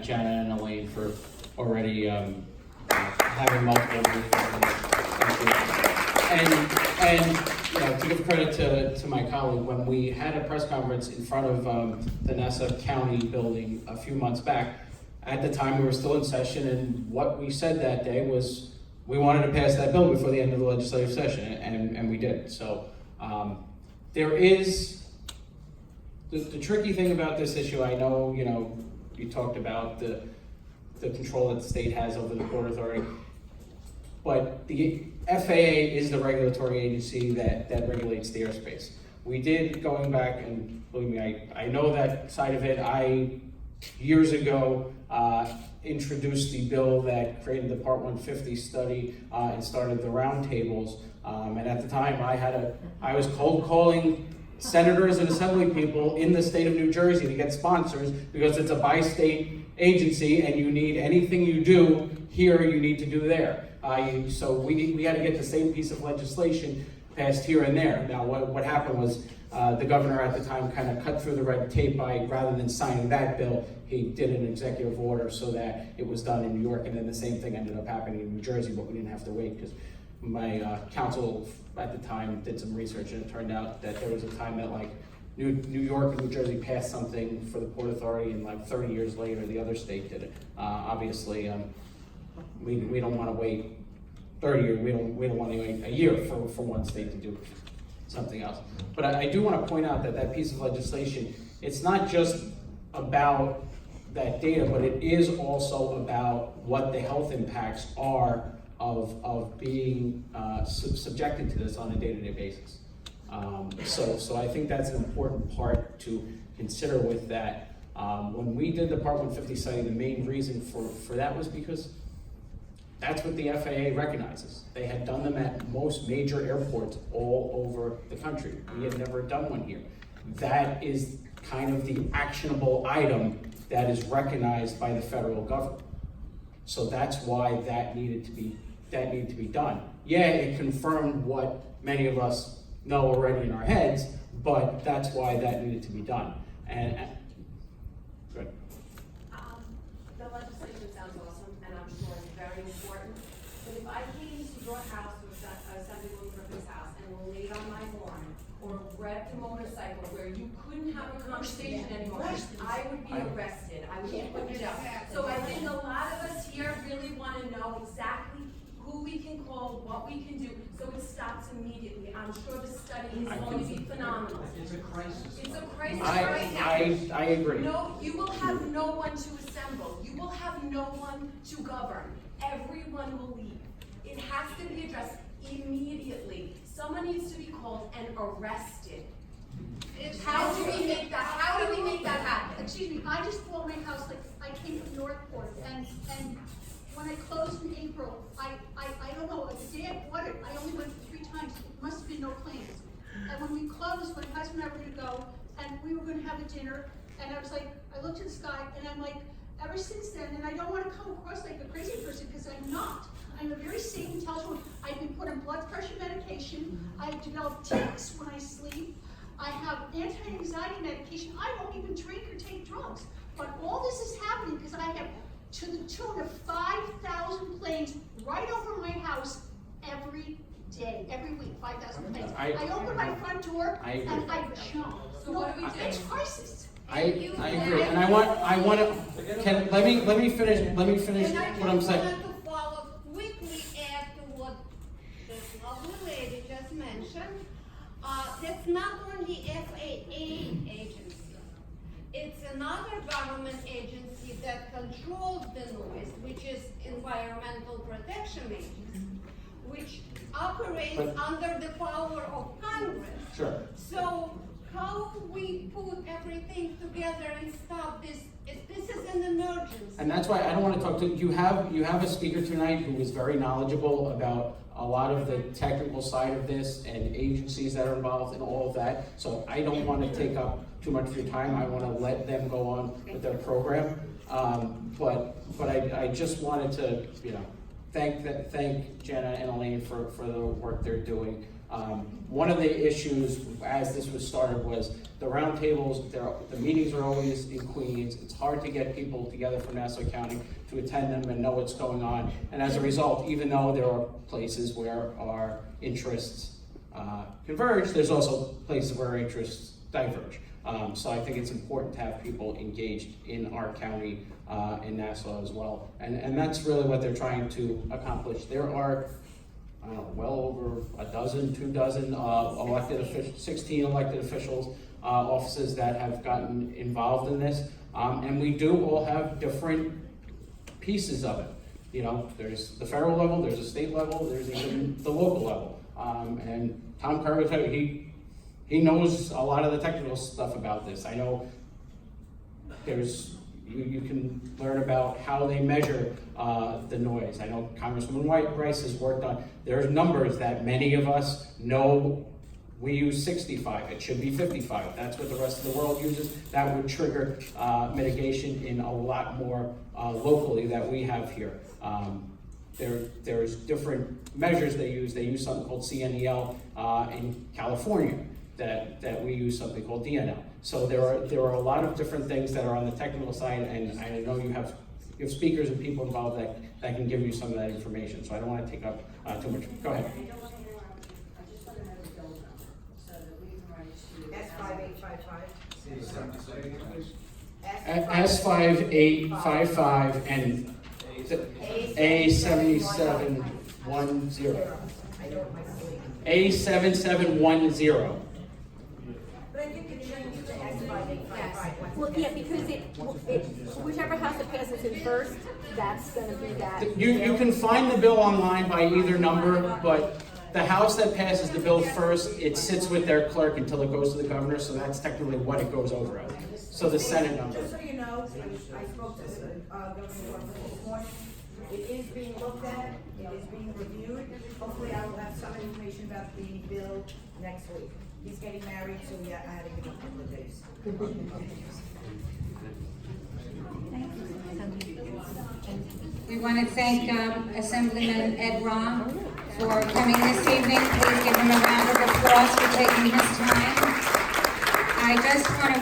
Jana and Elaine for already having multiple meetings. Thank you. And you know, to give credit to my colleague, when we had a press conference in front of the Nassau County building a few months back, at the time we were still in session, and what we said that day was we wanted to pass that bill before the end of the legislative session, and we did. So there is the tricky thing about this issue. I know, you know, you talked about the control that the state has over the Port Authority, but the FAA is the regulatory agency that regulates the airspace. We did, going back, and believe me, I know that side of it. I, years ago, introduced the bill that created the Part 150 study and started the roundtables. And at the time, I was cold calling senators and assembly people in the state of New Jersey to get sponsors, because it's a bi-state agency, and you need anything you do here, you need to do there. So we had to get the same piece of legislation passed here and there. Now, what happened was the governor at the time kind of cut through the red tape by, rather than signing that bill, he did an executive order so that it was done in New York, and then the same thing ended up happening in New Jersey, but we didn't have to wait, because my counsel at the time did some research, and it turned out that there was a time that like New York and New Jersey passed something for the Port Authority, and like 30 years later the other state did it. Obviously, we don't want to wait 30 years. We don't want to wait a year for one state to do something else. But I do want to point out that piece of legislation, it's not just about that data, but it is also about what the health impacts are of being subjected to this on a day-to-day basis. So I think that's an important part to consider with that. When we did the Part 150 study, the main reason for that was because that's what the FAA recognizes. They had done them at most major airports all over the country. We had never done one here. That is kind of the actionable item that is recognized by the federal government. So that's why that needed to be done. Yeah, it confirmed what many of us know already in our heads, but that's why that needed to be done. And good. The legislation sounds awesome, and I'm sure it's very important. But if I came to your house, or Assemblywoman Griffin's house, and were laid on my lawn, or wrecked a motorcycle where you couldn't have a conversation anymore, I would be arrested. I would be put in jail. So I think a lot of us here really want to know exactly who we can call, what we can do, so it stops immediately. I'm sure the study is going to be phenomenal. It's a crisis. It's a crisis right now. I agree. No, you will have no one to assemble. You will have no one to govern. Everyone will leave. It has to be addressed immediately. Someone needs to be called and arrested. How do we make that? How do we make that happen? Excuse me, I just bought my house, like, I came from Northport, and when I closed in April, I don't know, the day I bought it, I only went 3 times, it must have been no plans. And when we closed, my husband and I were gonna go, and we were gonna have a dinner, and I was like, I looked at the sky, and I'm like, ever since then, and I don't wanna come across like a crazy person, because I'm not. I'm a very safe, intelligent woman. I've been put on blood pressure medication, I've developed tics when I sleep, I have anti-anxiety medication, I won't even drink or take drugs. But all this is happening because I have to the tune of 5,000 planes right over my house every day, every week, 5,000 planes. I open my front door and I jump. So what do we do? It's crisis. I agree, and I want to. Let me finish what I'm saying. And I just wanted to follow quickly add to what this lovely lady just mentioned. That's not only FAA agency. It's another government agency that controls the noise, which is Environmental Protection Agency, which operates under the power of Congress. Sure. So how we put everything together and stop this? This is an emergency. And that's why I don't want to talk to you. Have a speaker tonight who is very knowledgeable about a lot of the technical side of this and agencies that are involved in all of that. So I don't want to take up too much of your time. I want to let them go on with their program. But I just wanted to thank Jenna and Elaine for the work they're doing. One of the issues as this was started was the roundtables, the meetings are always in Queens. It's hard to get people together from Nassau County to attend them and know what's going on. And as a result, even though there are places where our interests converge, there's also places where our interests diverge. So I think it's important to have people engaged in our county, in Nassau as well. And that's really what they're trying to accomplish. There are, I don't know, well over a dozen, 2 dozen elected officials, 16 elected officials, offices that have gotten involved in this. And we do all have different pieces of it. You know, there's the federal level, there's the state level, there's even the local level. And Tom Kerr will tell you, he knows a lot of the technical stuff about this. I know you can learn about how they measure the noise. I know Congresswoman Rice has worked on, there's numbers that many of us know. We use 65, it should be 55. That's what the rest of the world uses. That would trigger mitigation in a lot more locally that we have here. There's different measures they use. They use something called CNEL in California. That we use something called DNL. So there are a lot of different things that are on the technical side, and I know you have speakers and people involved that can give you some of that information. So I don't want to take up too much. Go ahead. I don't want to interrupt you. I just want to know the bill number so that we can write it to. S5855 and A7710. A7710. But I think it changed to S5855. Well, yeah, because whichever house it passes in first, that's gonna be that. You can find the bill online by either number, but the house that passes the bill first, it sits with their clerk until it goes to the governor, so that's technically what it goes over as. So the Senate number. Just so you know, I spoke to Governor Norfolk this morning. It is being looked at, it is being reviewed. Hopefully I will have some information about the bill next week. He's getting married, so yeah, I had to give him a couple of days. We want to thank Assemblyman Ed Rom for coming this evening. Please give him a round of applause for taking his time. I just want to